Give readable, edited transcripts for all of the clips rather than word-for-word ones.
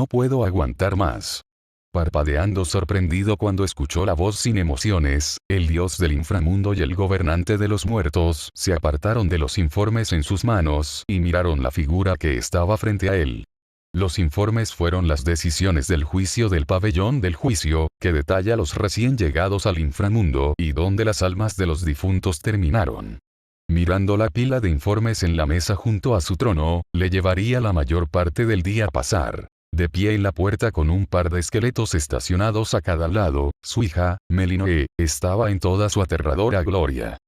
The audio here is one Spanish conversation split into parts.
no puedo aguantar más. Parpadeando sorprendido cuando escuchó la voz sin emociones, el dios del inframundo y el gobernante de los muertos se apartaron de los informes en sus manos y miraron la figura que estaba frente a él. Los informes fueron las decisiones del juicio del pabellón del juicio, que detalla los recién llegados al inframundo y donde las almas de los difuntos terminaron. Mirando la pila de informes en la mesa junto a su trono, le llevaría la mayor parte del día a pasar. De pie en la puerta con un par de esqueletos estacionados a cada lado, su hija, Melinoe, estaba en toda su aterradora gloria.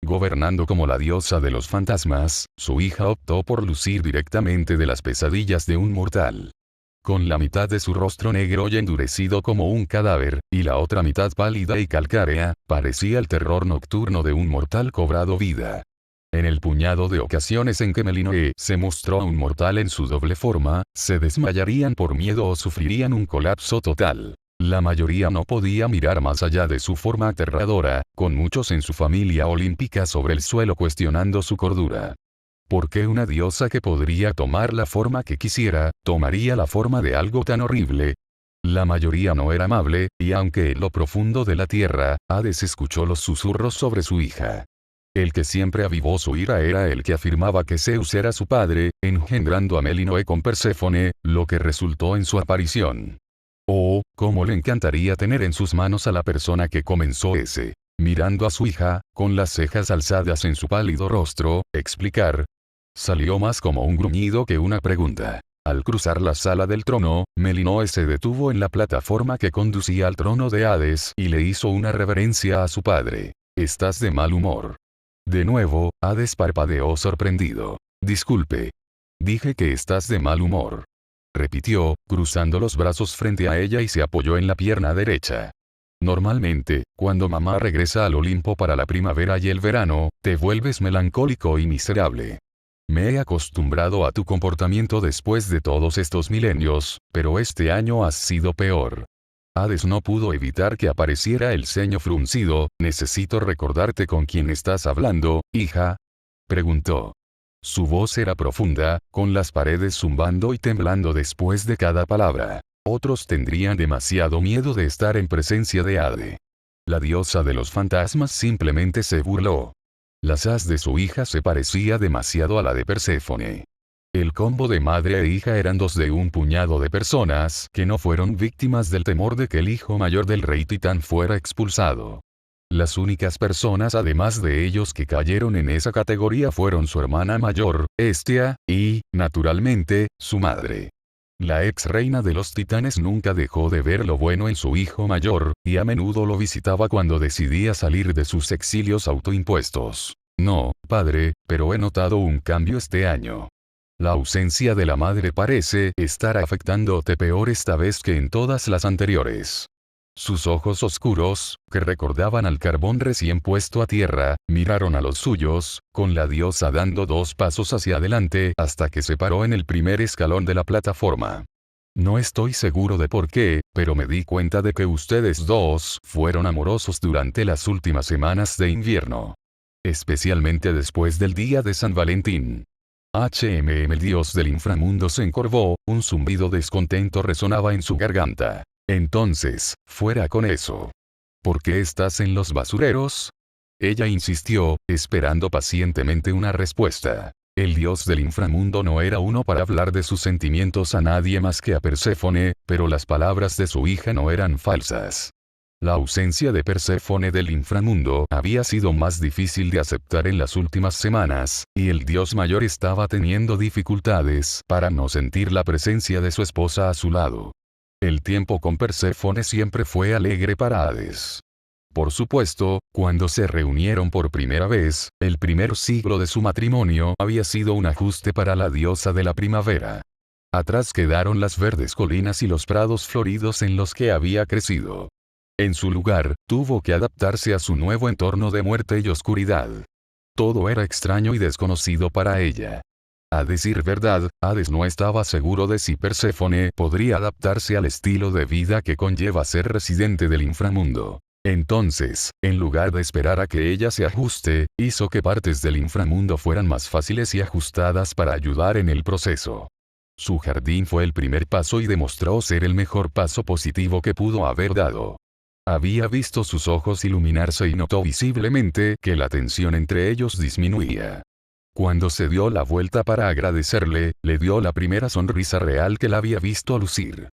Gobernando como la diosa de los fantasmas, su hija optó por lucir directamente de las pesadillas de un mortal. Con la mitad de su rostro negro y endurecido como un cadáver, y la otra mitad pálida y calcárea, parecía el terror nocturno de un mortal cobrado vida. En el puñado de ocasiones en que Melinoe se mostró a un mortal en su doble forma, se desmayarían por miedo o sufrirían un colapso total. La mayoría no podía mirar más allá de su forma aterradora, con muchos en su familia olímpica sobre el suelo cuestionando su cordura. ¿Por qué una diosa que podría tomar la forma que quisiera, tomaría la forma de algo tan horrible? La mayoría no era amable, y aunque en lo profundo de la tierra, Hades escuchó los susurros sobre su hija. El que siempre avivó su ira era el que afirmaba que Zeus era su padre, engendrando a Melinoe con Perséfone, lo que resultó en su aparición. Oh, cómo le encantaría tener en sus manos a la persona que comenzó ese. Mirando a su hija, con las cejas alzadas en su pálido rostro, explicar. Salió más como un gruñido que una pregunta. Al cruzar la sala del trono, Melinoe se detuvo en la plataforma que conducía al trono de Hades y le hizo una reverencia a su padre. ¿Estás de mal humor? De nuevo, Hades parpadeó sorprendido. Disculpe. Dije que estás de mal humor. Repitió, cruzando los brazos frente a ella y se apoyó en la pierna derecha. Normalmente, cuando mamá regresa al Olimpo para la primavera y el verano, te vuelves melancólico y miserable. Me he acostumbrado a tu comportamiento después de todos estos milenios, pero este año has sido peor. Hades no pudo evitar que apareciera el ceño fruncido. ¿Necesito recordarte con quién estás hablando, hija? Preguntó. Su voz era profunda, con las paredes zumbando y temblando después de cada palabra. Otros tendrían demasiado miedo de estar en presencia de Hades. La diosa de los fantasmas simplemente se burló. La haz de su hija se parecía demasiado a la de Perséfone. El combo de madre e hija eran dos de un puñado de personas que no fueron víctimas del temor de que el hijo mayor del rey Titán fuera expulsado. Las únicas personas además de ellos que cayeron en esa categoría fueron su hermana mayor, Hestia, y, naturalmente, su madre. La ex reina de los titanes nunca dejó de ver lo bueno en su hijo mayor, y a menudo lo visitaba cuando decidía salir de sus exilios autoimpuestos. No, padre, pero he notado un cambio este año. La ausencia de la madre parece estar afectándote peor esta vez que en todas las anteriores. Sus ojos oscuros, que recordaban al carbón recién puesto a tierra, miraron a los suyos, con la diosa dando 2 pasos hacia adelante hasta que se paró en el primer escalón de la plataforma. No estoy seguro de por qué, pero me di cuenta de que ustedes dos fueron amorosos durante las últimas semanas de invierno. Especialmente después del día de San Valentín. El dios del inframundo se encorvó, un zumbido descontento resonaba en su garganta. Entonces, fuera con eso. ¿Por qué estás en los basureros? Ella insistió, esperando pacientemente una respuesta. El dios del inframundo no era uno para hablar de sus sentimientos a nadie más que a Perséfone, pero las palabras de su hija no eran falsas. La ausencia de Perséfone del inframundo había sido más difícil de aceptar en las últimas semanas, y el dios mayor estaba teniendo dificultades para no sentir la presencia de su esposa a su lado. El tiempo con Perséfone siempre fue alegre para Hades. Por supuesto, cuando se reunieron por primera vez, el primer siglo de su matrimonio había sido un ajuste para la diosa de la primavera. Atrás quedaron las verdes colinas y los prados floridos en los que había crecido. En su lugar, tuvo que adaptarse a su nuevo entorno de muerte y oscuridad. Todo era extraño y desconocido para ella. A decir verdad, Hades no estaba seguro de si Perséfone podría adaptarse al estilo de vida que conlleva ser residente del inframundo. Entonces, en lugar de esperar a que ella se ajuste, hizo que partes del inframundo fueran más fáciles y ajustadas para ayudar en el proceso. Su jardín fue el primer paso y demostró ser el mejor paso positivo que pudo haber dado. Había visto sus ojos iluminarse y notó visiblemente que la tensión entre ellos disminuía. Cuando se dio la vuelta para agradecerle, le dio la primera sonrisa real que la había visto lucir.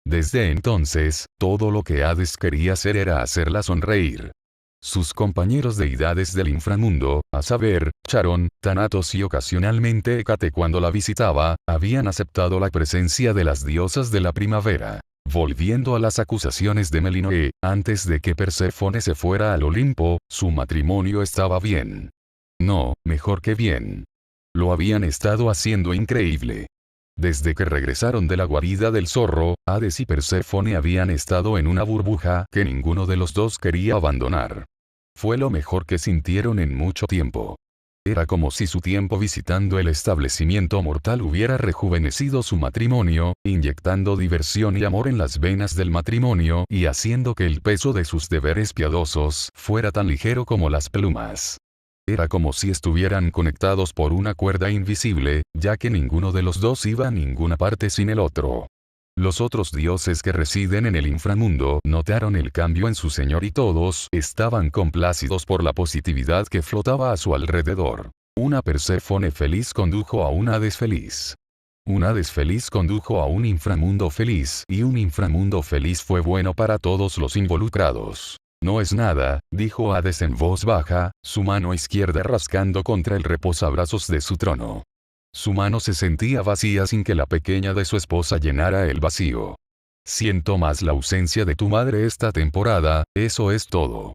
Desde entonces, todo lo que Hades quería hacer era hacerla sonreír. Sus compañeros deidades del inframundo, a saber, Charon, Thanatos y ocasionalmente Hécate cuando la visitaba, habían aceptado la presencia de las diosas de la primavera. Volviendo a las acusaciones de Melinoe, antes de que Perséfone se fuera al Olimpo, su matrimonio estaba bien. No, mejor que bien. Lo habían estado haciendo increíble. Desde que regresaron de la guarida del zorro, Hades y Perséfone habían estado en una burbuja que ninguno de los dos quería abandonar. Fue lo mejor que sintieron en mucho tiempo. Era como si su tiempo visitando el establecimiento mortal hubiera rejuvenecido su matrimonio, inyectando diversión y amor en las venas del matrimonio y haciendo que el peso de sus deberes piadosos fuera tan ligero como las plumas. Era como si estuvieran conectados por una cuerda invisible, ya que ninguno de los dos iba a ninguna parte sin el otro. Los otros dioses que residen en el inframundo notaron el cambio en su señor y todos estaban complacidos por la positividad que flotaba a su alrededor. Una Perséfone feliz condujo a un Hades feliz. Un Hades feliz condujo a un inframundo feliz y un inframundo feliz fue bueno para todos los involucrados. No es nada, dijo Hades en voz baja, su mano izquierda rascando contra el reposabrazos de su trono. Su mano se sentía vacía sin que la pequeña de su esposa llenara el vacío. Siento más la ausencia de tu madre esta temporada, eso es todo.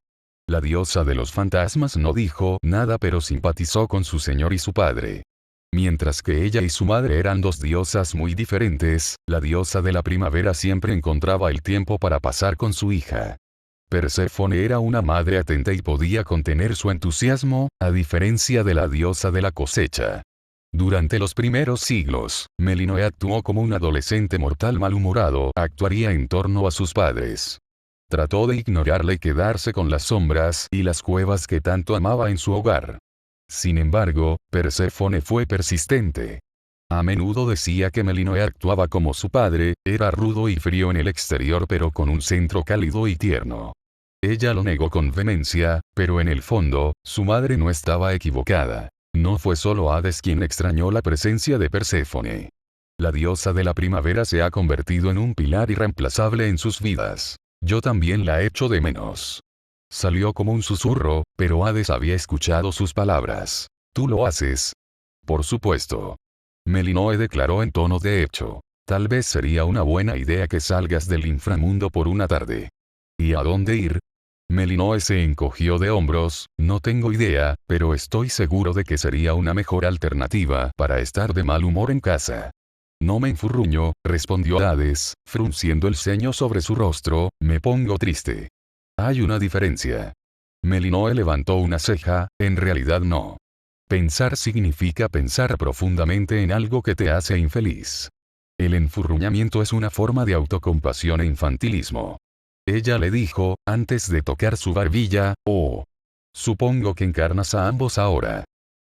La diosa de los fantasmas no dijo nada pero simpatizó con su señor y su padre. Mientras que ella y su madre eran dos diosas muy diferentes, la diosa de la primavera siempre encontraba el tiempo para pasar con su hija. Perséfone era una madre atenta y podía contener su entusiasmo, a diferencia de la diosa de la cosecha. Durante los primeros siglos, Melinoe actuó como un adolescente mortal malhumorado actuaría en torno a sus padres. Trató de ignorarla y quedarse con las sombras y las cuevas que tanto amaba en su hogar. Sin embargo, Perséfone fue persistente. A menudo decía que Melinoe actuaba como su padre, era rudo y frío en el exterior pero con un centro cálido y tierno. Ella lo negó con vehemencia, pero en el fondo, su madre no estaba equivocada. No fue solo Hades quien extrañó la presencia de Perséfone. La diosa de la primavera se ha convertido en un pilar irreemplazable en sus vidas. Yo también la echo de menos. Salió como un susurro, pero Hades había escuchado sus palabras. ¿Tú lo haces? Por supuesto. Melinoe declaró en tono de hecho. Tal vez sería una buena idea que salgas del inframundo por una tarde. ¿Y a dónde ir? Melinoe se encogió de hombros, no tengo idea, pero estoy seguro de que sería una mejor alternativa para estar de mal humor en casa. No me enfurruño, respondió Hades, frunciendo el ceño sobre su rostro, me pongo triste. Hay una diferencia. Melinoe levantó una ceja, en realidad no. Pensar significa pensar profundamente en algo que te hace infeliz. El enfurruñamiento es una forma de autocompasión e infantilismo. Ella le dijo, antes de tocar su barbilla, oh. Supongo que encarnas a ambos ahora.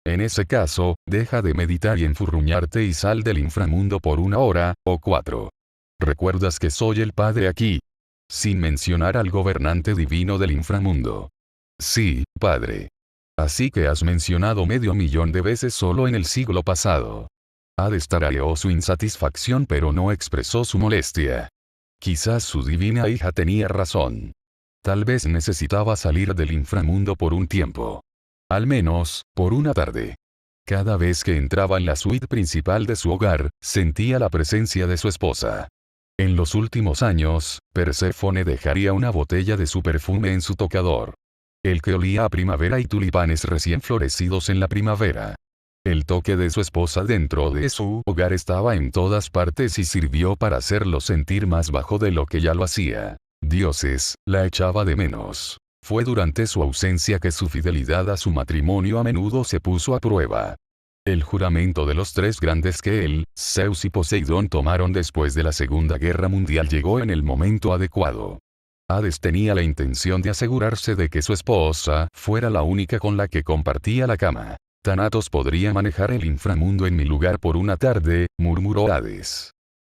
En ese caso, deja de meditar y enfurruñarte y sal del inframundo por 1 hora, o 4. ¿Recuerdas que soy el padre aquí? Sin mencionar al gobernante divino del inframundo. Sí, padre. Así que has mencionado 500.000 de veces solo en el siglo pasado. Hades tarareó su insatisfacción pero no expresó su molestia. Quizás su divina hija tenía razón. Tal vez necesitaba salir del inframundo por un tiempo. Al menos, por una tarde. Cada vez que entraba en la suite principal de su hogar, sentía la presencia de su esposa. En los últimos años, Perséfone dejaría una botella de su perfume en su tocador. El que olía a primavera y tulipanes recién florecidos en la primavera. El toque de su esposa dentro de su hogar estaba en todas partes y sirvió para hacerlo sentir más bajo de lo que ya lo hacía. Dioses, la echaba de menos. Fue durante su ausencia que su fidelidad a su matrimonio a menudo se puso a prueba. El juramento de los 3 grandes que él, Zeus y Poseidón tomaron después de la Segunda Guerra Mundial llegó en el momento adecuado. Hades tenía la intención de asegurarse de que su esposa fuera la única con la que compartía la cama. Thanatos podría manejar el inframundo en mi lugar por una tarde, murmuró Hades.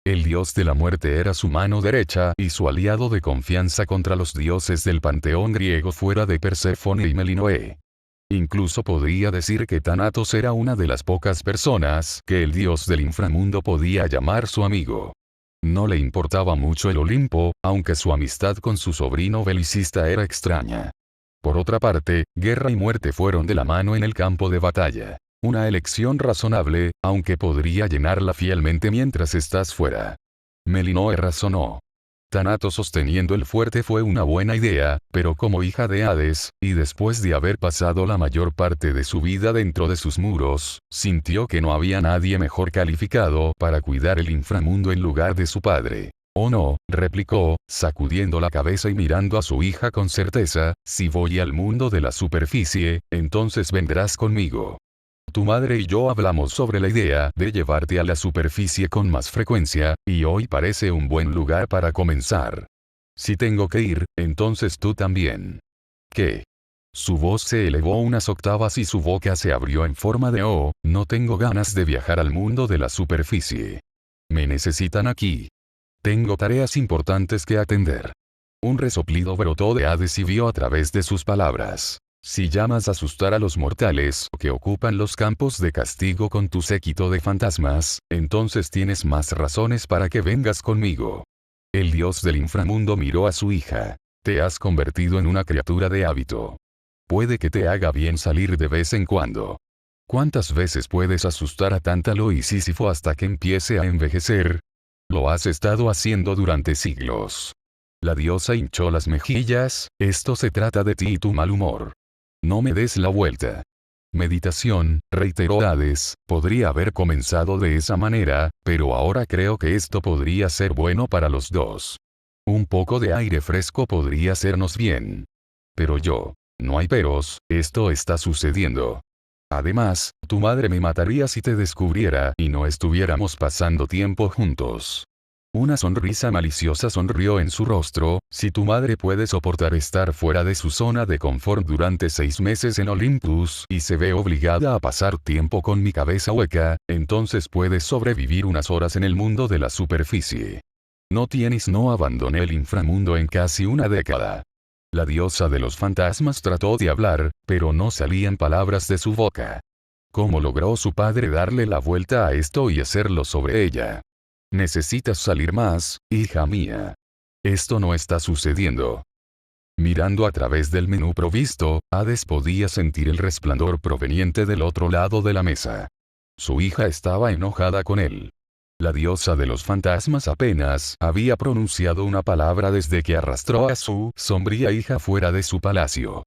El dios de la muerte era su mano derecha y su aliado de confianza contra los dioses del panteón griego fuera de Perséfone y Melinoe. Incluso podría decir que Thanatos era una de las pocas personas que el dios del inframundo podía llamar su amigo. No le importaba mucho el Olimpo, aunque su amistad con su sobrino belicista era extraña. Por otra parte, guerra y muerte fueron de la mano en el campo de batalla. Una elección razonable, aunque podría llenarla fielmente mientras estás fuera. Melinoe razonó. Thanatos sosteniendo el fuerte fue una buena idea, pero como hija de Hades, y después de haber pasado la mayor parte de su vida dentro de sus muros, sintió que no había nadie mejor calificado para cuidar el inframundo en lugar de su padre. «Oh no», replicó, sacudiendo la cabeza y mirando a su hija con certeza, «si voy al mundo de la superficie, entonces vendrás conmigo. Tu madre y yo hablamos sobre la idea de llevarte a la superficie con más frecuencia, y hoy parece un buen lugar para comenzar. Si tengo que ir, entonces tú también». «¿Qué?». Su voz se elevó unas octavas y su boca se abrió en forma de O, «No tengo ganas de viajar al mundo de la superficie. Me necesitan aquí. Tengo tareas importantes que atender». Un resoplido brotó de Hades y vio a través de sus palabras. «Si llamas a asustar a los mortales que ocupan los campos de castigo con tu séquito de fantasmas, entonces tienes más razones para que vengas conmigo». El dios del inframundo miró a su hija. «Te has convertido en una criatura de hábito. Puede que te haga bien salir de vez en cuando. ¿Cuántas veces puedes asustar a Tántalo y Sísifo hasta que empiece a envejecer? Lo has estado haciendo durante siglos». La diosa hinchó las mejillas. «Esto se trata de ti y tu mal humor. No me des la vuelta». «Meditación», reiteró Hades, «podría haber comenzado de esa manera, pero ahora creo que esto podría ser bueno para los dos. Un poco de aire fresco podría hacernos bien. Pero yo. No hay peros, esto está sucediendo. Además, tu madre me mataría si te descubriera y no estuviéramos pasando tiempo juntos». Una sonrisa maliciosa sonrió en su rostro. «Si tu madre puede soportar estar fuera de su zona de confort durante 6 meses en Olympus y se ve obligada a pasar tiempo con mi cabeza hueca, entonces puedes sobrevivir unas horas en el mundo de la superficie. No tienes». «No abandoné el inframundo en casi una década». La diosa de los fantasmas trató de hablar, pero no salían palabras de su boca. ¿Cómo logró su padre darle la vuelta a esto y hacerlo sobre ella? «Necesitas salir más, hija mía. Esto no está sucediendo». Mirando a través del menú provisto, Hades podía sentir el resplandor proveniente del otro lado de la mesa. Su hija estaba enojada con él. La diosa de los fantasmas apenas había pronunciado una palabra desde que arrastró a su sombría hija fuera de su palacio.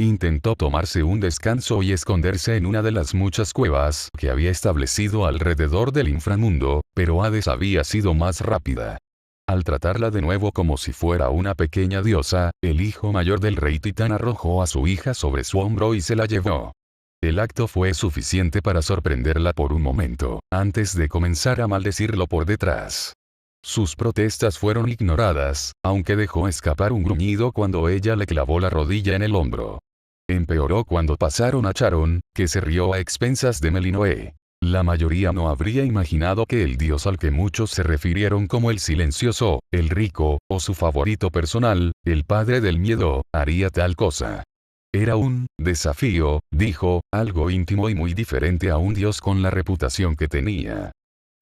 Intentó tomarse un descanso y esconderse en una de las muchas cuevas que había establecido alrededor del inframundo, pero Hades había sido más rápida. Al tratarla de nuevo como si fuera una pequeña diosa, el hijo mayor del rey titán arrojó a su hija sobre su hombro y se la llevó. El acto fue suficiente para sorprenderla por un momento, antes de comenzar a maldecirlo por detrás. Sus protestas fueron ignoradas, aunque dejó escapar un gruñido cuando ella le clavó la rodilla en el hombro. Empeoró cuando pasaron a Charon, que se rió a expensas de Melinoe. La mayoría no habría imaginado que el dios al que muchos se refirieron como el silencioso, el rico, o su favorito personal, el padre del miedo, haría tal cosa. Era un desafío, dijo, algo íntimo y muy diferente a un dios con la reputación que tenía.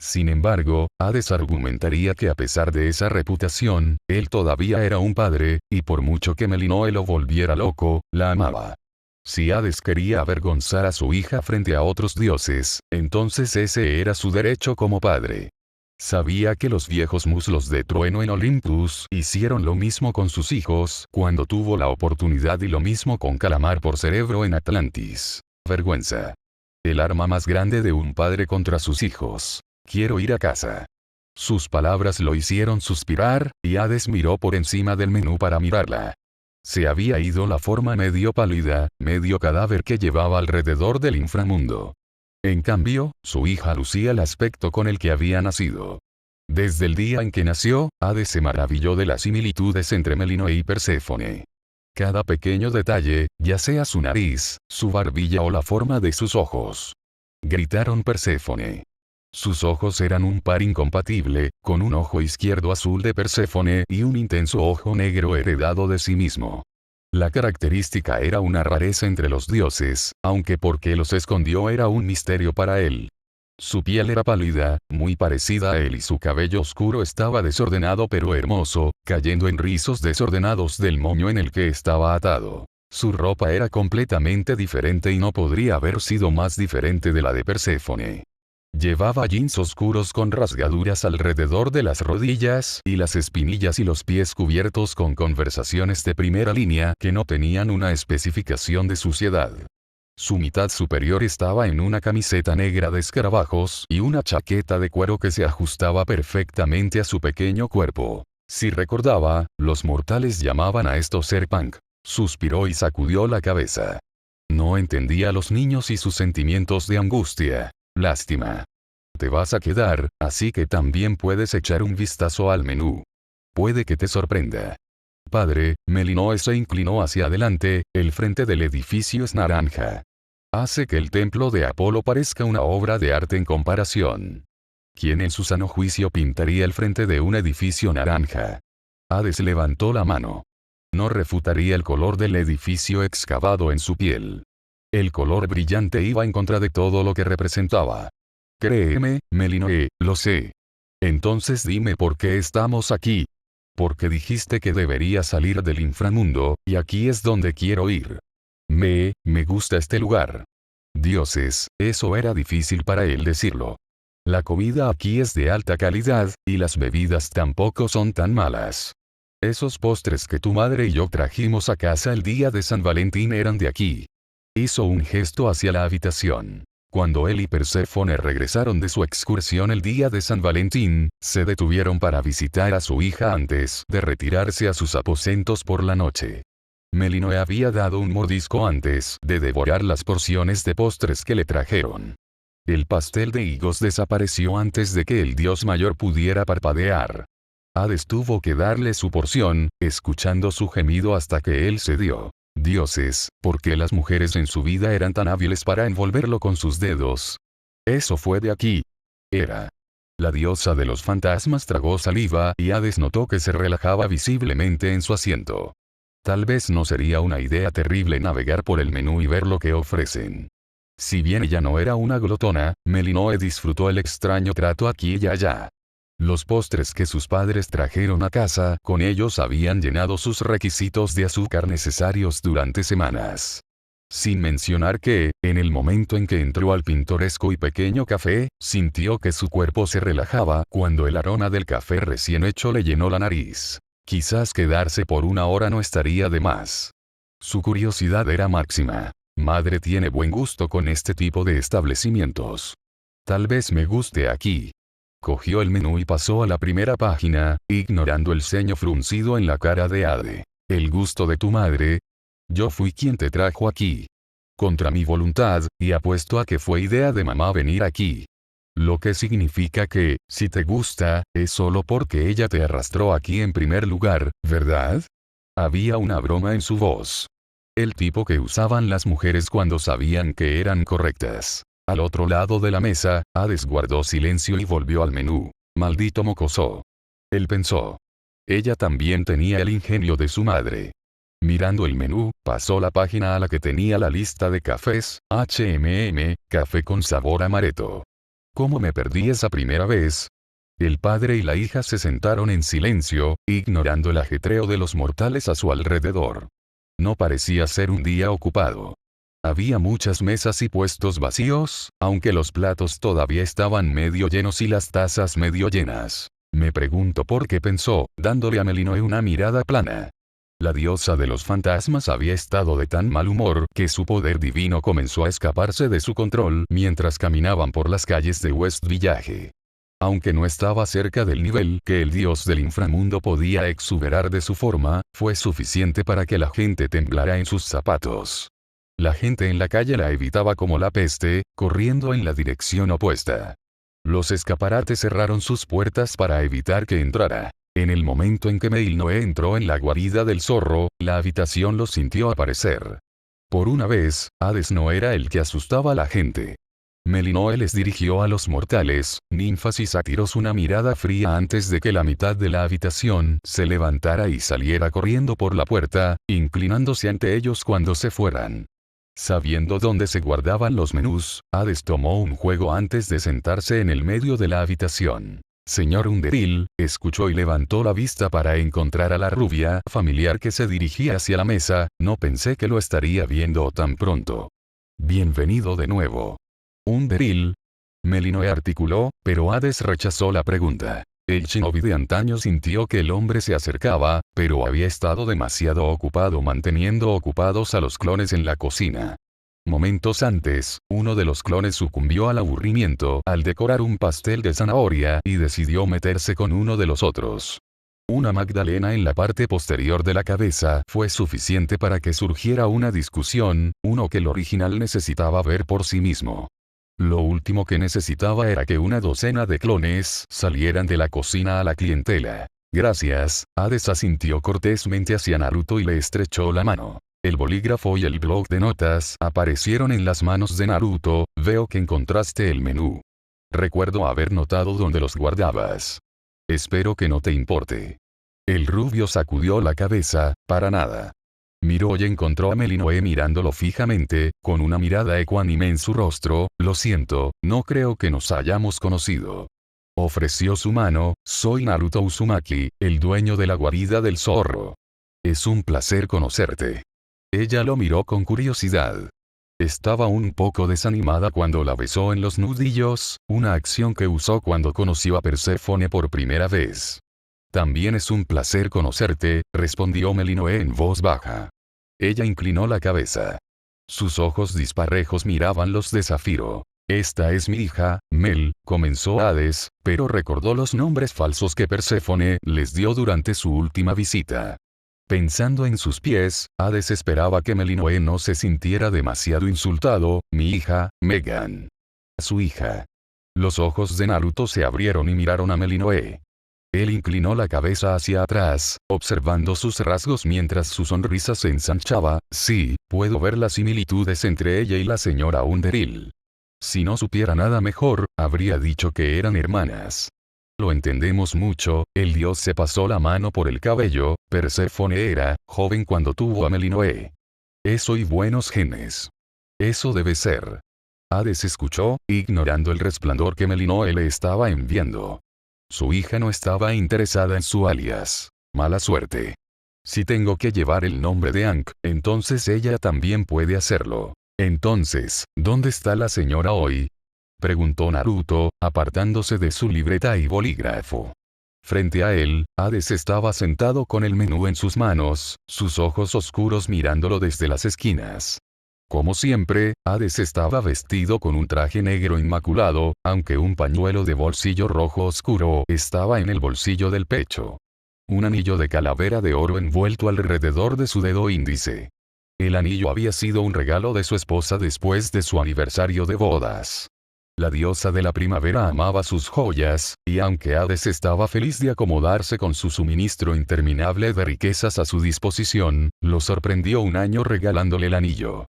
Sin embargo, Hades argumentaría que a pesar de esa reputación, él todavía era un padre, y por mucho que Melinoe lo volviera loco, la amaba. Si Hades quería avergonzar a su hija frente a otros dioses, entonces ese era su derecho como padre. Sabía que los viejos muslos de trueno en Olympus hicieron lo mismo con sus hijos cuando tuvo la oportunidad y lo mismo con Calamar por cerebro en Atlantis. Vergüenza. El arma más grande de un padre contra sus hijos. «Quiero ir a casa». Sus palabras lo hicieron suspirar, y Hades miró por encima del menú para mirarla. Se había ido la forma medio pálida, medio cadáver que llevaba alrededor del inframundo. En cambio, su hija lucía el aspecto con el que había nacido. Desde el día en que nació, Hades se maravilló de las similitudes entre Melinoe y Perséfone. Cada pequeño detalle, ya sea su nariz, su barbilla o la forma de sus ojos. Gritaron Perséfone. Sus ojos eran un par incompatible, con un ojo izquierdo azul de Perséfone y un intenso ojo negro heredado de sí mismo. La característica era una rareza entre los dioses, aunque porque los escondió era un misterio para él. Su piel era pálida, muy parecida a él y su cabello oscuro estaba desordenado pero hermoso, cayendo en rizos desordenados del moño en el que estaba atado. Su ropa era completamente diferente y no podría haber sido más diferente de la de Perséfone. Llevaba jeans oscuros con rasgaduras alrededor de las rodillas y las espinillas y los pies cubiertos con conversaciones de primera línea que no tenían una especificación de suciedad. Su mitad superior estaba en una camiseta negra de escarabajos y una chaqueta de cuero que se ajustaba perfectamente a su pequeño cuerpo. Si recordaba, los mortales llamaban a esto ser punk. Suspiró y sacudió la cabeza. No entendía a los niños y sus sentimientos de angustia. Lástima. Te vas a quedar, así que también puedes echar un vistazo al menú. Puede que te sorprenda. Padre, Melinoe se inclinó hacia adelante, el frente del edificio es naranja. Hace que el templo de Apolo parezca una obra de arte en comparación. ¿Quién en su sano juicio pintaría el frente de un edificio naranja? Hades levantó la mano. No refutaría el color del edificio excavado en su piel. El color brillante iba en contra de todo lo que representaba. Créeme, Melinoe, lo sé. Entonces dime por qué estamos aquí. Porque dijiste que debería salir del inframundo, y aquí es donde quiero ir. Me gusta este lugar. Dioses, eso era difícil para él decirlo. La comida aquí es de alta calidad, y las bebidas tampoco son tan malas. Esos postres que tu madre y yo trajimos a casa el día de San Valentín eran de aquí. Hizo un gesto hacia la habitación. Cuando él y Perséfone regresaron de su excursión el día de San Valentín, se detuvieron para visitar a su hija antes de retirarse a sus aposentos por la noche. Melinoe había dado un mordisco antes de devorar las porciones de postres que le trajeron. El pastel de higos desapareció antes de que el dios mayor pudiera parpadear. Hades tuvo que darle su porción, escuchando su gemido hasta que él cedió. Dioses, ¿por qué las mujeres en su vida eran tan hábiles para envolverlo con sus dedos? Eso fue de aquí. Era. La diosa de los fantasmas tragó saliva y Hades notó que se relajaba visiblemente en su asiento. Tal vez no sería una idea terrible navegar por el menú y ver lo que ofrecen. Si bien ella no era una glotona, Melinoe disfrutó el extraño trato aquí y allá. Los postres que sus padres trajeron a casa con ellos habían llenado sus requisitos de azúcar necesarios durante semanas. Sin mencionar que, en el momento en que entró al pintoresco y pequeño café, sintió que su cuerpo se relajaba cuando el aroma del café recién hecho le llenó la nariz. Quizás quedarse por una hora no estaría de más. Su curiosidad era máxima. Madre tiene buen gusto con este tipo de establecimientos. Tal vez me guste aquí. Cogió el menú y pasó a la primera página, ignorando el ceño fruncido en la cara de Hades. ¿El gusto de tu madre? Yo fui quien te trajo aquí. Contra mi voluntad, y apuesto a que fue idea de mamá venir aquí. Lo que significa que, si te gusta, es solo porque ella te arrastró aquí en primer lugar, ¿verdad? Había una broma en su voz. El tipo que usaban las mujeres cuando sabían que eran correctas. Al otro lado de la mesa, Hades guardó silencio y volvió al menú. Maldito mocoso. Él pensó. Ella también tenía el ingenio de su madre. Mirando el menú, pasó la página a la que tenía la lista de cafés, café con sabor amaretto. ¿Cómo me perdí esa primera vez? El padre y la hija se sentaron en silencio, ignorando el ajetreo de los mortales a su alrededor. No parecía ser un día ocupado. Había muchas mesas y puestos vacíos, aunque los platos todavía estaban medio llenos y las tazas medio llenas. Me pregunto por qué pensó, dándole a Melinoe una mirada plana. La diosa de los fantasmas había estado de tan mal humor que su poder divino comenzó a escaparse de su control mientras caminaban por las calles de West Village. Aunque no estaba cerca del nivel que el dios del inframundo podía exuberar de su forma, fue suficiente para que la gente temblara en sus zapatos. La gente en la calle la evitaba como la peste, corriendo en la dirección opuesta. Los escaparates cerraron sus puertas para evitar que entrara. En el momento en que Melinoe entró en la guarida del zorro, la habitación lo sintió aparecer. Por una vez, Hades no era el que asustaba a la gente. Melinoe les dirigió a los mortales, ninfas y sátiros una mirada fría antes de que la mitad de la habitación se levantara y saliera corriendo por la puerta, inclinándose ante ellos cuando se fueran. Sabiendo dónde se guardaban los menús, Hades tomó un juego antes de sentarse en el medio de la habitación. Señor Underhill, escuchó y levantó la vista para encontrar a la rubia familiar que se dirigía hacia la mesa, no pensé que lo estaría viendo tan pronto. Bienvenido de nuevo. Underhill. Melinoe articuló, pero Hades rechazó la pregunta. El shinobi de antaño sintió que el hombre se acercaba, pero había estado demasiado ocupado manteniendo ocupados a los clones en la cocina. Momentos antes, uno de los clones sucumbió al aburrimiento al decorar un pastel de zanahoria y decidió meterse con uno de los otros. Una magdalena en la parte posterior de la cabeza fue suficiente para que surgiera una discusión, uno que el original necesitaba ver por sí mismo. Lo último que necesitaba era que una docena de clones salieran de la cocina a la clientela. Gracias, Hades asintió cortésmente hacia Naruto y le estrechó la mano. El bolígrafo y el bloc de notas aparecieron en las manos de Naruto. Veo que encontraste el menú. Recuerdo haber notado dónde los guardabas. Espero que no te importe. El rubio sacudió la cabeza, para nada. Miró y encontró a Melinoe mirándolo fijamente, con una mirada ecuánime en su rostro. Lo siento, no creo que nos hayamos conocido. Ofreció su mano. Soy Naruto Uzumaki, el dueño de la guarida del zorro. Es un placer conocerte. Ella lo miró con curiosidad. Estaba un poco desanimada cuando la besó en los nudillos, una acción que usó cuando conoció a Perséfone por primera vez. También es un placer conocerte, respondió Melinoe en voz baja. Ella inclinó la cabeza. Sus ojos disparejos miraban los de zafiro. Esta es mi hija, Mel, comenzó Hades, pero recordó los nombres falsos que Perséfone les dio durante su última visita. Pensando en sus pies, Hades esperaba que Melinoe no se sintiera demasiado insultado. Mi hija, Megan. Su hija. Los ojos de Naruto se abrieron y miraron a Melinoe. Él inclinó la cabeza hacia atrás, observando sus rasgos mientras su sonrisa se ensanchaba. Sí, puedo ver las similitudes entre ella y la señora Underhill. Si no supiera nada mejor, habría dicho que eran hermanas. Lo entendemos mucho. El dios se pasó la mano por el cabello. Perséfone era joven cuando tuvo a Melinoe. Eso y buenos genes. Eso debe ser. Hades escuchó, ignorando el resplandor que Melinoe le estaba enviando. Su hija no estaba interesada en su alias. Mala suerte. Si tengo que llevar el nombre de Ankh, entonces ella también puede hacerlo. Entonces, ¿dónde está la señora hoy? Preguntó Naruto, apartándose de su libreta y bolígrafo. Frente a él, Hades estaba sentado con el menú en sus manos, sus ojos oscuros mirándolo desde las esquinas. Como siempre, Hades estaba vestido con un traje negro inmaculado, aunque un pañuelo de bolsillo rojo oscuro estaba en el bolsillo del pecho. Un anillo de calavera de oro envuelto alrededor de su dedo índice. El anillo había sido un regalo de su esposa después de su aniversario de bodas. La diosa de la primavera amaba sus joyas, y aunque Hades estaba feliz de acomodarse con su suministro interminable de riquezas a su disposición, lo sorprendió un año regalándole el anillo.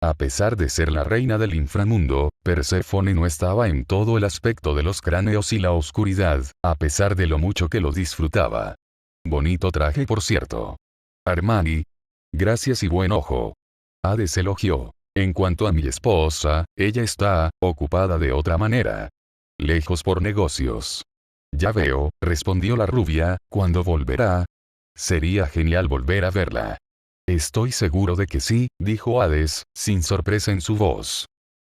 A pesar de ser la reina del inframundo, Perséfone no estaba en todo el aspecto de los cráneos y la oscuridad, a pesar de lo mucho que lo disfrutaba. Bonito traje por cierto. Armani. Gracias y buen ojo. Hades elogió. En cuanto a mi esposa, ella está ocupada de otra manera. Lejos por negocios. Ya veo, respondió la rubia. ¿Cuándo volverá? Sería genial volver a verla. Estoy seguro de que sí, dijo Hades, sin sorpresa en su voz.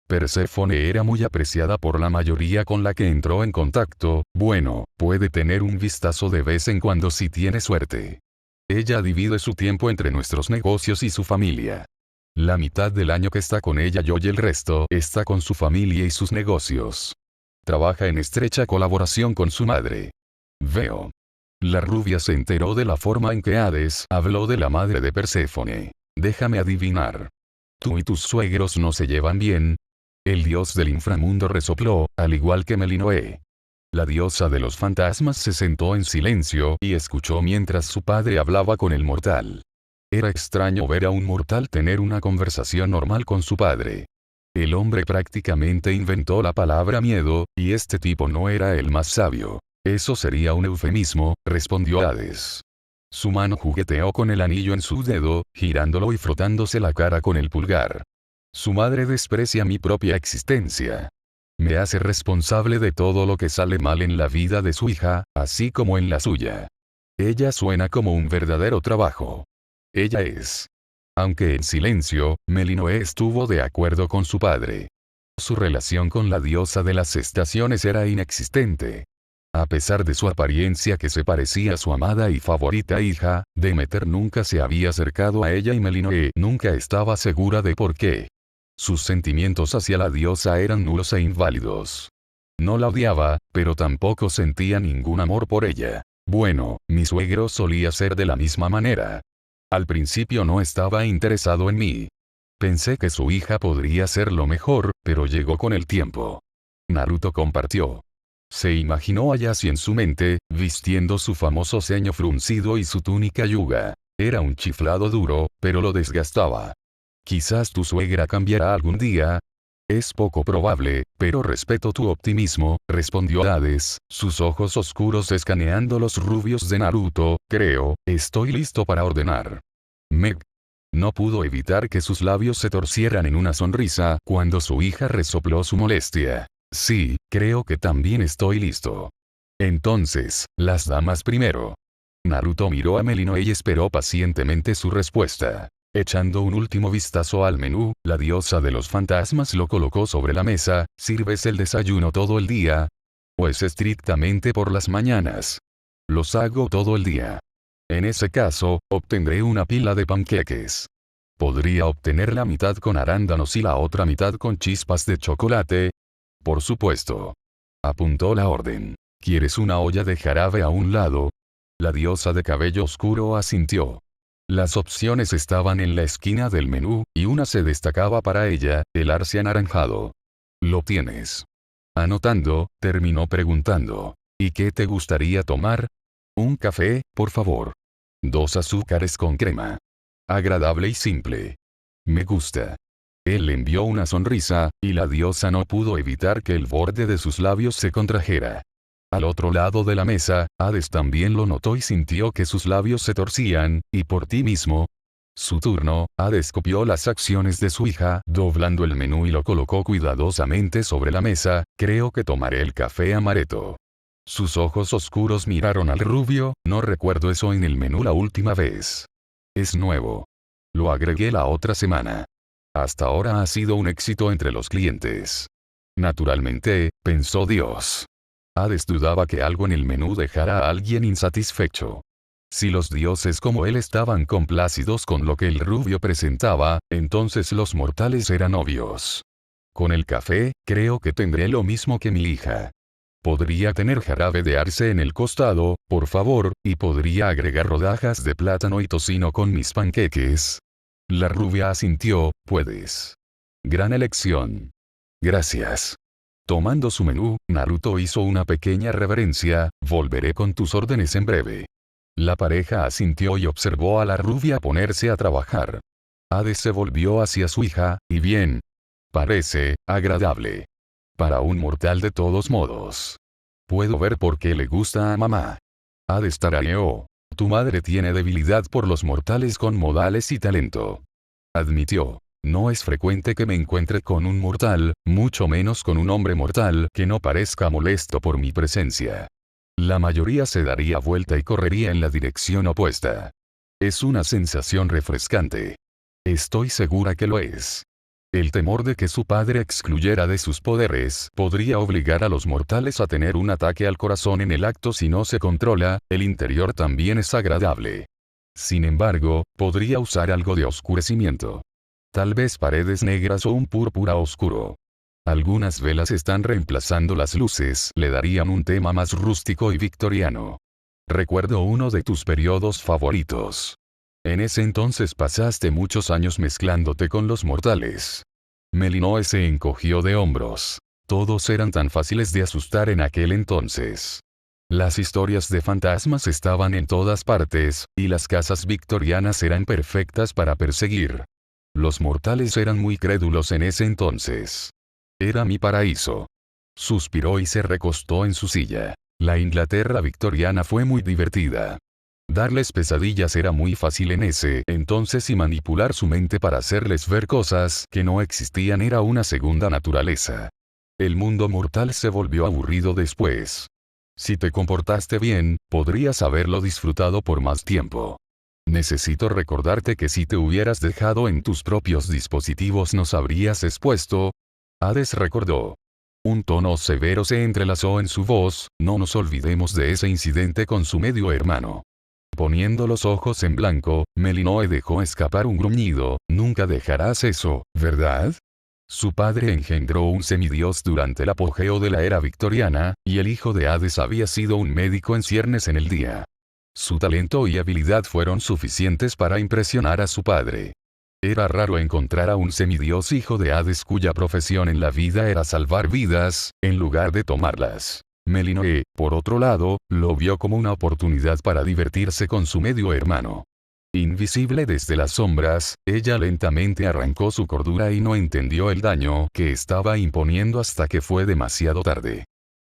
Perséfone era muy apreciada por la mayoría con la que entró en contacto. Bueno, puede tener un vistazo de vez en cuando si tiene suerte. Ella divide su tiempo entre nuestros negocios y su familia. La mitad del año que está con ella y el resto está con su familia y sus negocios. Trabaja en estrecha colaboración con su madre. Veo. La rubia se enteró de la forma en que Hades habló de la madre de Perséfone. Déjame adivinar. ¿Tú y tus suegros no se llevan bien? El dios del inframundo resopló, al igual que Melinoe. La diosa de los fantasmas se sentó en silencio y escuchó mientras su padre hablaba con el mortal. Era extraño ver a un mortal tener una conversación normal con su padre. El hombre prácticamente inventó la palabra miedo, y este tipo no era el más sabio. Eso sería un eufemismo, respondió Hades. Su mano jugueteó con el anillo en su dedo, girándolo y frotándose la cara con el pulgar. Su madre desprecia mi propia existencia. Me hace responsable de todo lo que sale mal en la vida de su hija, así como en la suya. Ella suena como un verdadero trabajo. Ella es. Aunque en silencio, Melinoe estuvo de acuerdo con su padre. Su relación con la diosa de las estaciones era inexistente. A pesar de su apariencia que se parecía a su amada y favorita hija, Demeter nunca se había acercado a ella y Melinoe nunca estaba segura de por qué. Sus sentimientos hacia la diosa eran nulos e inválidos. No la odiaba, pero tampoco sentía ningún amor por ella. Bueno, mi suegro solía ser de la misma manera. Al principio no estaba interesado en mí. Pensé que su hija podría ser lo mejor, pero llegó con el tiempo. Naruto compartió. Se imaginó a Yasuo en su mente, vistiendo su famoso ceño fruncido y su túnica yuga. Era un chiflado duro, pero lo desgastaba. Quizás tu suegra cambiará algún día. Es poco probable, pero respeto tu optimismo, respondió Hades, sus ojos oscuros escaneando los rubios de Naruto. Creo, estoy listo para ordenar. Meg. No pudo evitar que sus labios se torcieran en una sonrisa cuando su hija resopló su molestia. Sí, creo que también estoy listo. Entonces, las damas primero. Naruto miró a Melinoe y esperó pacientemente su respuesta. Echando un último vistazo al menú, la diosa de los fantasmas lo colocó sobre la mesa. ¿Sirves el desayuno todo el día? Pues estrictamente por las mañanas. Los hago todo el día. En ese caso, obtendré una pila de panqueques. ¿Podría obtener la mitad con arándanos y la otra mitad con chispas de chocolate? Por supuesto. Apuntó la orden. ¿Quieres una olla de jarabe a un lado? La diosa de cabello oscuro asintió. Las opciones estaban en la esquina del menú, y una se destacaba para ella, el arce anaranjado. ¿Lo tienes? Anotando, terminó preguntando. ¿Y qué te gustaría tomar? Un café, por favor. 2 azúcares con crema. Agradable y simple. Me gusta. Él le envió una sonrisa, y la diosa no pudo evitar que el borde de sus labios se contrajera. Al otro lado de la mesa, Hades también lo notó y sintió que sus labios se torcían, y por ti mismo. Su turno, Hades copió las acciones de su hija, doblando el menú y lo colocó cuidadosamente sobre la mesa. Creo que tomaré el café amaretto. Sus ojos oscuros miraron al rubio. No recuerdo eso en el menú la última vez. Es nuevo. Lo agregué la otra semana. Hasta ahora ha sido un éxito entre los clientes. Naturalmente, pensó Dios. Hades dudaba que algo en el menú dejara a alguien insatisfecho. Si los dioses como él estaban complacidos con lo que el rubio presentaba, entonces los mortales eran obvios. Con el café, creo que tendré lo mismo que mi hija. Podría tener jarabe de arce en el costado, por favor, y podría agregar rodajas de plátano y tocino con mis panqueques. La rubia asintió. Puedes. Gran elección. Gracias. Tomando su menú, Naruto hizo una pequeña reverencia. Volveré con tus órdenes en breve. La pareja asintió y observó a la rubia ponerse a trabajar. Hades se volvió hacia su hija, y bien. Parece agradable. Para un mortal de todos modos. Puedo ver por qué le gusta a mamá. Hades tarareó. Tu madre tiene debilidad por los mortales con modales y talento. Admitió. No es frecuente que me encuentre con un mortal, mucho menos con un hombre mortal que no parezca molesto por mi presencia. La mayoría se daría vuelta y correría en la dirección opuesta. Es una sensación refrescante. Estoy segura que lo es. El temor de que su padre excluyera de sus poderes podría obligar a los mortales a tener un ataque al corazón en el acto si no se controla. El interior también es agradable. Sin embargo, podría usar algo de oscurecimiento. Tal vez paredes negras o un púrpura oscuro. Algunas velas están reemplazando las luces, le darían un tema más rústico y victoriano. Recuerdo uno de tus periodos favoritos. En ese entonces pasaste muchos años mezclándote con los mortales. Melinoe se encogió de hombros. Todos eran tan fáciles de asustar en aquel entonces. Las historias de fantasmas estaban en todas partes, y las casas victorianas eran perfectas para perseguir. Los mortales eran muy crédulos en ese entonces. Era mi paraíso. Suspiró y se recostó en su silla. La Inglaterra victoriana fue muy divertida. Darles pesadillas era muy fácil en ese entonces y manipular su mente para hacerles ver cosas que no existían era una segunda naturaleza. El mundo mortal se volvió aburrido después. Si te comportaste bien, podrías haberlo disfrutado por más tiempo. Necesito recordarte que si te hubieras dejado en tus propios dispositivos nos habrías expuesto. Hades recordó. Un tono severo se entrelazó en su voz, no nos olvidemos de ese incidente con su medio hermano. Poniendo los ojos en blanco, Melinoe dejó escapar un gruñido, nunca dejarás eso, ¿verdad? Su padre engendró un semidios durante el apogeo de la era victoriana, y el hijo de Hades había sido un médico en ciernes en el día. Su talento y habilidad fueron suficientes para impresionar a su padre. Era raro encontrar a un semidios hijo de Hades cuya profesión en la vida era salvar vidas, en lugar de tomarlas. Melinoe, por otro lado, lo vio como una oportunidad para divertirse con su medio hermano. Invisible desde las sombras, ella lentamente arrancó su cordura y no entendió el daño que estaba imponiendo hasta que fue demasiado tarde.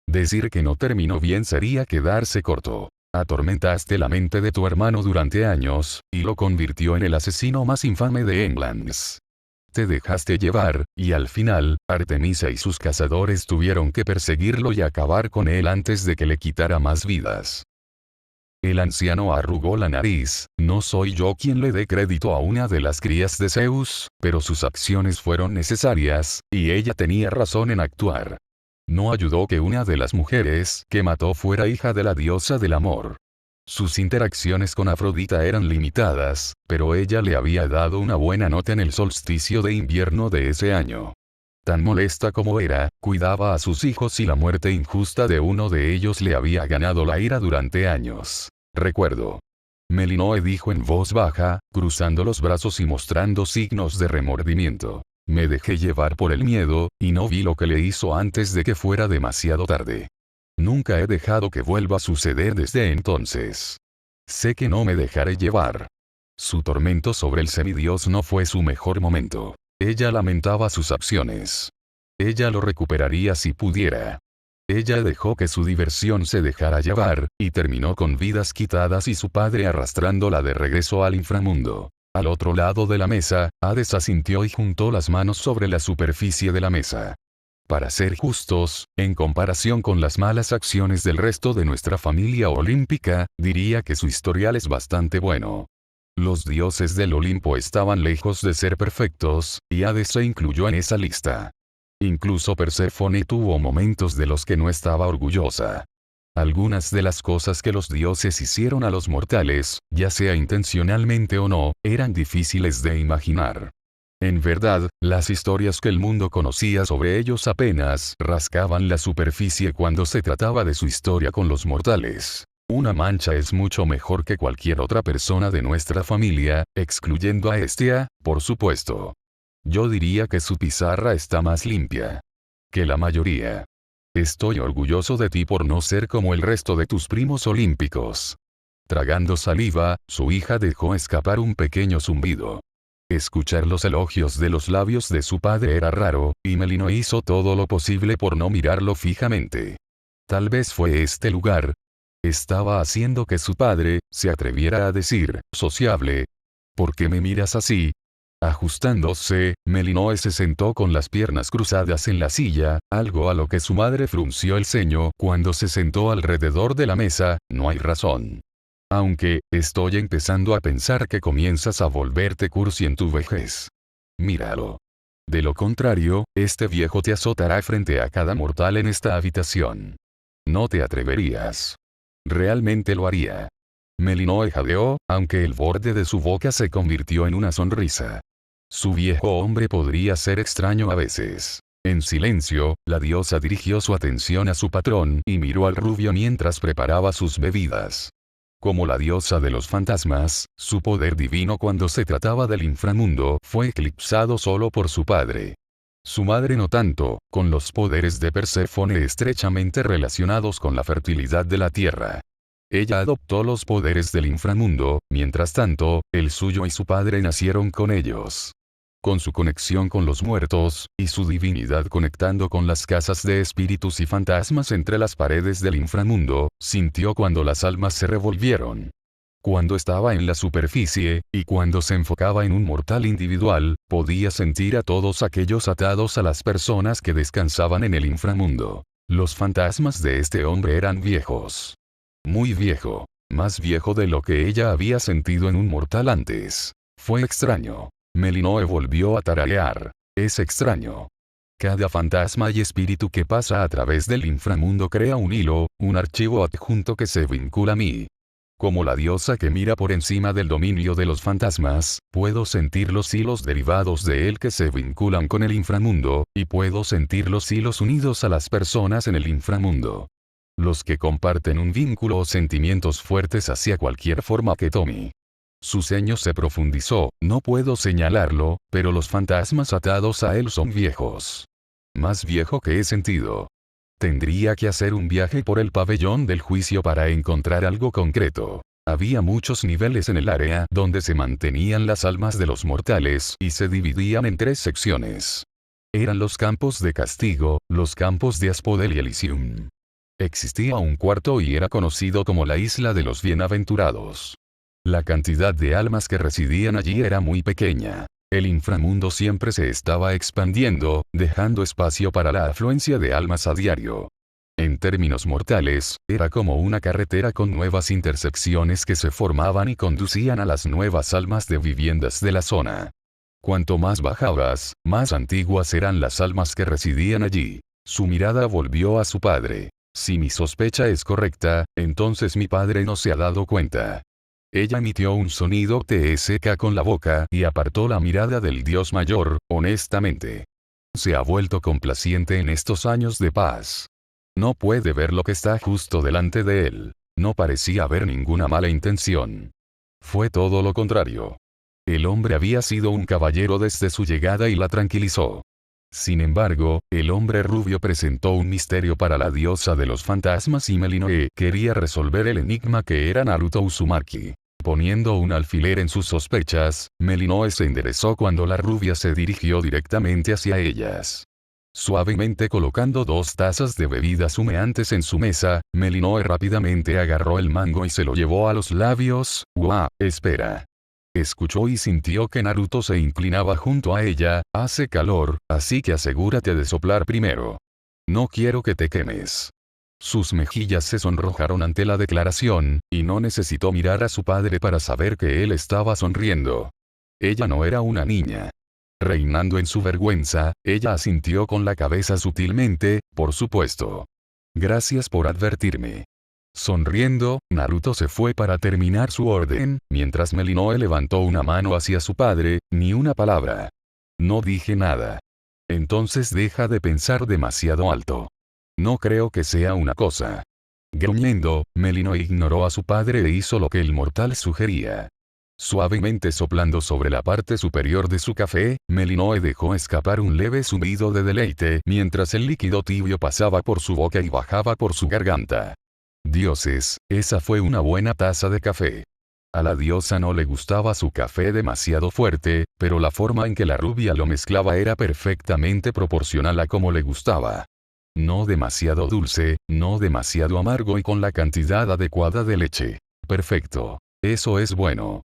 Decir que no terminó bien sería quedarse corto. Atormentaste la mente de tu hermano durante años, y lo convirtió en el asesino más infame de Englands. Te dejaste llevar, y al final, Artemisa y sus cazadores tuvieron que perseguirlo y acabar con él antes de que le quitara más vidas. El anciano arrugó la nariz, no soy yo quien le dé crédito a una de las crías de Zeus, pero sus acciones fueron necesarias, y ella tenía razón en actuar. No ayudó que una de las mujeres que mató fuera hija de la diosa del amor. Sus interacciones con Afrodita eran limitadas, pero ella le había dado una buena nota en el solsticio de invierno de ese año. Tan molesta como era, cuidaba a sus hijos y la muerte injusta de uno de ellos le había ganado la ira durante años. Recuerdo. Melinoe dijo en voz baja, cruzando los brazos y mostrando signos de remordimiento. Me dejé llevar por el miedo, y no vi lo que le hizo antes de que fuera demasiado tarde. Nunca he dejado que vuelva a suceder desde entonces. Sé que no me dejaré llevar. Su tormento sobre el semidios no fue su mejor momento. Ella lamentaba sus acciones. Ella lo recuperaría si pudiera. Ella dejó que su diversión se dejara llevar, y terminó con vidas quitadas y su padre arrastrándola de regreso al inframundo. Al otro lado de la mesa, Hades asintió y juntó las manos sobre la superficie de la mesa. Para ser justos, en comparación con las malas acciones del resto de nuestra familia olímpica, diría que su historial es bastante bueno. Los dioses del Olimpo estaban lejos de ser perfectos, y Hades se incluyó en esa lista. Incluso Perséfone tuvo momentos de los que no estaba orgullosa. Algunas de las cosas que los dioses hicieron a los mortales, ya sea intencionalmente o no, eran difíciles de imaginar. En verdad, las historias que el mundo conocía sobre ellos apenas rascaban la superficie cuando se trataba de su historia con los mortales. Una mancha es mucho mejor que cualquier otra persona de nuestra familia, excluyendo a Hestia, por supuesto. Yo diría que su pizarra está más limpia que la mayoría. Estoy orgulloso de ti por no ser como el resto de tus primos olímpicos. Tragando saliva, su hija dejó escapar un pequeño zumbido. Escuchar los elogios de los labios de su padre era raro, y Melinoe hizo todo lo posible por no mirarlo fijamente. Tal vez fue este lugar. Estaba haciendo que su padre se atreviera a decir, sociable. ¿Por qué me miras así? Ajustándose, Melinoe se sentó con las piernas cruzadas en la silla, algo a lo que su madre frunció el ceño cuando se sentó alrededor de la mesa. No hay razón. Aunque, estoy empezando a pensar que comienzas a volverte cursi en tu vejez. Míralo. De lo contrario, este viejo te azotará frente a cada mortal en esta habitación. No te atreverías. Realmente lo haría. Melinoe jadeó, aunque el borde de su boca se convirtió en una sonrisa. Su viejo hombre podría ser extraño a veces. En silencio, la diosa dirigió su atención a su patrón y miró al rubio mientras preparaba sus bebidas. Como la diosa de los fantasmas, su poder divino cuando se trataba del inframundo fue eclipsado solo por su padre. Su madre no tanto, con los poderes de Perséfone estrechamente relacionados con la fertilidad de la tierra. Ella adoptó los poderes del inframundo, mientras tanto, el suyo y su padre nacieron con ellos. Con su conexión con los muertos, y su divinidad conectando con las casas de espíritus y fantasmas entre las paredes del inframundo, sintió cuando las almas se revolvieron. Cuando estaba en la superficie, y cuando se enfocaba en un mortal individual, podía sentir a todos aquellos atados a las personas que descansaban en el inframundo. Los fantasmas de este hombre eran viejos. Muy viejo. Más viejo de lo que ella había sentido en un mortal antes. Fue extraño. Melinoe volvió a tararear. Es extraño. Cada fantasma y espíritu que pasa a través del inframundo crea un hilo, un archivo adjunto que se vincula a mí. Como la diosa que mira por encima del dominio de los fantasmas, puedo sentir los hilos derivados de él que se vinculan con el inframundo, y puedo sentir los hilos unidos a las personas en el inframundo. Los que comparten un vínculo o sentimientos fuertes hacia cualquier forma que tome. Su ceño se profundizó, no puedo señalarlo, pero los fantasmas atados a él son viejos. Más viejo que he sentido. Tendría que hacer un viaje por el pabellón del juicio para encontrar algo concreto. Había muchos niveles en el área donde se mantenían las almas de los mortales y se dividían en 3 secciones. Eran los campos de castigo, los campos de Aspodel y Elysium. Existía un cuarto y era conocido como la Isla de los Bienaventurados. La cantidad de almas que residían allí era muy pequeña. El inframundo siempre se estaba expandiendo, dejando espacio para la afluencia de almas a diario. En términos mortales, era como una carretera con nuevas intersecciones que se formaban y conducían a las nuevas almas de viviendas de la zona. Cuanto más bajabas, más antiguas eran las almas que residían allí. Su mirada volvió a su padre. Si mi sospecha es correcta, entonces mi padre no se ha dado cuenta. Ella emitió un sonido seca con la boca y apartó la mirada del Dios mayor, honestamente. Se ha vuelto complaciente en estos años de paz. No puede ver lo que está justo delante de él. No parecía haber ninguna mala intención. Fue todo lo contrario. El hombre había sido un caballero desde su llegada y la tranquilizó. Sin embargo, el hombre rubio presentó un misterio para la diosa de los fantasmas y Melinoe quería resolver el enigma que era Naruto Uzumaki. Poniendo un alfiler en sus sospechas, Melinoe se enderezó cuando la rubia se dirigió directamente hacia ellas. Suavemente colocando 2 tazas de bebidas humeantes en su mesa, Melinoe rápidamente agarró el mango y se lo llevó a los labios. Espera. Escuchó y sintió que Naruto se inclinaba junto a ella. Hace calor, así que asegúrate de soplar primero. No quiero que te quemes. Sus mejillas se sonrojaron ante la declaración, y no necesitó mirar a su padre para saber que él estaba sonriendo. Ella no era una niña. Reinando en su vergüenza, ella asintió con la cabeza sutilmente, por supuesto. Gracias por advertirme. Sonriendo, Naruto se fue para terminar su orden, mientras Melinoe levantó una mano hacia su padre. Ni una palabra. No dije nada. Entonces deja de pensar demasiado alto. No creo que sea una cosa. Gruñendo, Melinoe ignoró a su padre e hizo lo que el mortal sugería. Suavemente soplando sobre la parte superior de su café, Melinoe dejó escapar un leve zumbido de deleite mientras el líquido tibio pasaba por su boca y bajaba por su garganta. Dioses, esa fue una buena taza de café. A la diosa no le gustaba su café demasiado fuerte, pero la forma en que la rubia lo mezclaba era perfectamente proporcional a como le gustaba. No demasiado dulce, no demasiado amargo y con la cantidad adecuada de leche. Perfecto. Eso es bueno.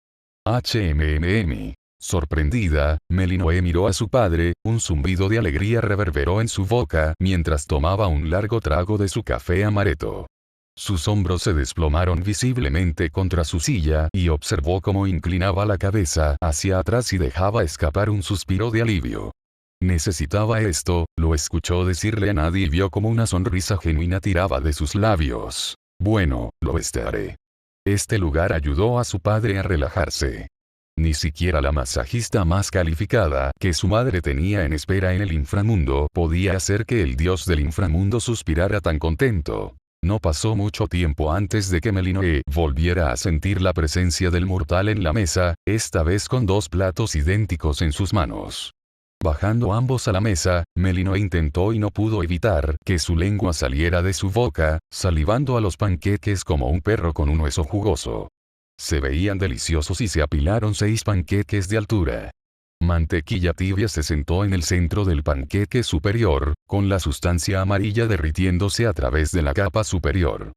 Sorprendida, Melinoe miró a su padre, un zumbido de alegría reverberó en su boca mientras tomaba un largo trago de su café amaretto. Sus hombros se desplomaron visiblemente contra su silla y observó cómo inclinaba la cabeza hacia atrás y dejaba escapar un suspiro de alivio. Necesitaba esto, lo escuchó decirle a nadie y vio como una sonrisa genuina tiraba de sus labios. Bueno, lo estaré. Este lugar ayudó a su padre a relajarse. Ni siquiera la masajista más calificada que su madre tenía en espera en el inframundo podía hacer que el dios del inframundo suspirara tan contento. No pasó mucho tiempo antes de que Melinoe volviera a sentir la presencia del mortal en la mesa, esta vez con 2 platos idénticos en sus manos. Bajando ambos a la mesa, Melinoe intentó y no pudo evitar que su lengua saliera de su boca, salivando a los panqueques como un perro con un hueso jugoso. Se veían deliciosos y se apilaron 6 panqueques de altura. Mantequilla tibia se sentó en el centro del panqueque superior, con la sustancia amarilla derritiéndose a través de la capa superior.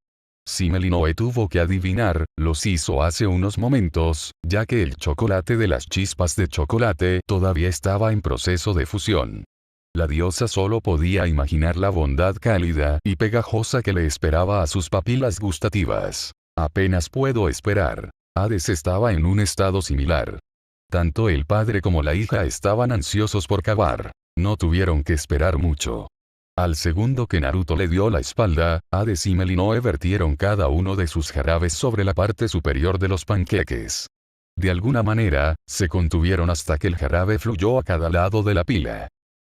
Si Melinoe tuvo que adivinar, los hizo hace unos momentos, ya que el chocolate de las chispas de chocolate todavía estaba en proceso de fusión. La diosa solo podía imaginar la bondad cálida y pegajosa que le esperaba a sus papilas gustativas. Apenas puedo esperar. Hades estaba en un estado similar. Tanto el padre como la hija estaban ansiosos por cavar. No tuvieron que esperar mucho. Al segundo que Naruto le dio la espalda, Hades y Melinoe vertieron cada uno de sus jarabes sobre la parte superior de los panqueques. De alguna manera, se contuvieron hasta que el jarabe fluyó a cada lado de la pila.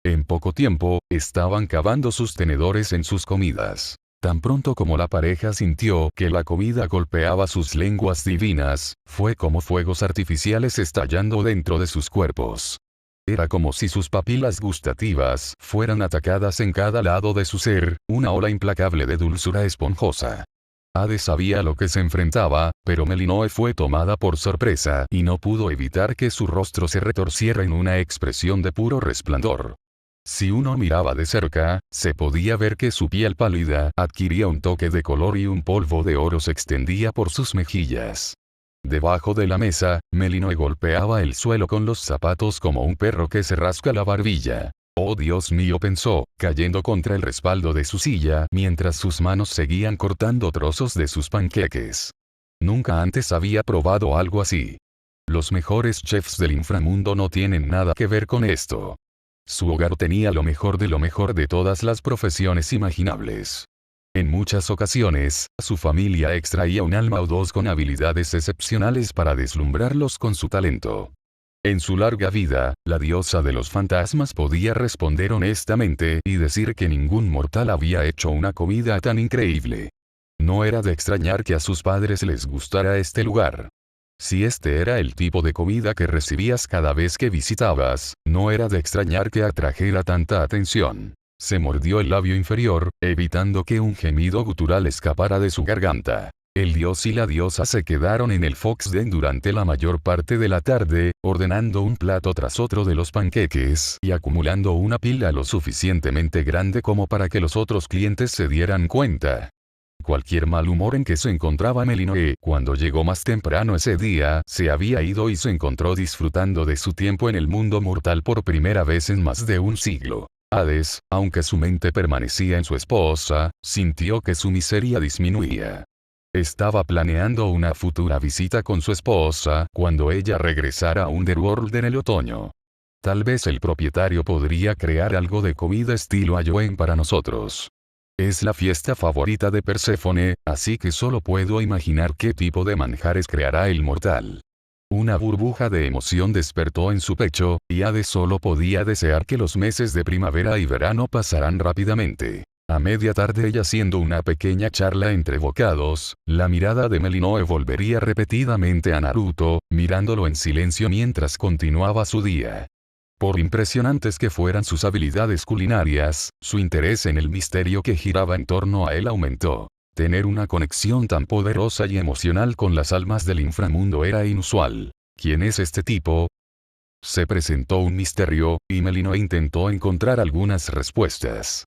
En poco tiempo, estaban cavando sus tenedores en sus comidas. Tan pronto como la pareja sintió que la comida golpeaba sus lenguas divinas, fue como fuegos artificiales estallando dentro de sus cuerpos. Era como si sus papilas gustativas fueran atacadas en cada lado de su ser, una ola implacable de dulzura esponjosa. Hades sabía a lo que se enfrentaba, pero Melinoe fue tomada por sorpresa y no pudo evitar que su rostro se retorciera en una expresión de puro resplandor. Si uno miraba de cerca, se podía ver que su piel pálida adquiría un toque de color y un polvo de oro se extendía por sus mejillas. Debajo de la mesa, Melinoe golpeaba el suelo con los zapatos como un perro que se rasca la barbilla. Oh Dios mío, pensó, cayendo contra el respaldo de su silla mientras sus manos seguían cortando trozos de sus panqueques. Nunca antes había probado algo así. Los mejores chefs del inframundo no tienen nada que ver con esto. Su hogar tenía lo mejor de todas las profesiones imaginables. En muchas ocasiones, su familia extraía un alma o dos con habilidades excepcionales para deslumbrarlos con su talento. En su larga vida, la diosa de los fantasmas podía responder honestamente y decir que ningún mortal había hecho una comida tan increíble. No era de extrañar que a sus padres les gustara este lugar. Si este era el tipo de comida que recibías cada vez que visitabas, no era de extrañar que atrajera tanta atención. Se mordió el labio inferior, evitando que un gemido gutural escapara de su garganta. El dios y la diosa se quedaron en el Fox Den durante la mayor parte de la tarde, ordenando un plato tras otro de los panqueques y acumulando una pila lo suficientemente grande como para que los otros clientes se dieran cuenta. Cualquier mal humor en que se encontraba Melinoe cuando llegó más temprano ese día se había ido y se encontró disfrutando de su tiempo en el mundo mortal por primera vez en más de un siglo. Hades, aunque su mente permanecía en su esposa, sintió que su miseria disminuía. Estaba planeando una futura visita con su esposa cuando ella regresara a Underworld en el otoño. Tal vez el propietario podría crear algo de comida estilo Ayoen para nosotros. Es la fiesta favorita de Perséfone, así que solo puedo imaginar qué tipo de manjares creará el mortal. Una burbuja de emoción despertó en su pecho, y Hades solo podía desear que los meses de primavera y verano pasaran rápidamente. A media tarde y haciendo una pequeña charla entre bocados, la mirada de Melinoe volvería repetidamente a Naruto, mirándolo en silencio mientras continuaba su día. Por impresionantes que fueran sus habilidades culinarias, su interés en el misterio que giraba en torno a él aumentó. Tener una conexión tan poderosa y emocional con las almas del inframundo era inusual. ¿Quién es este tipo? Se presentó un misterio, y Melinoe intentó encontrar algunas respuestas.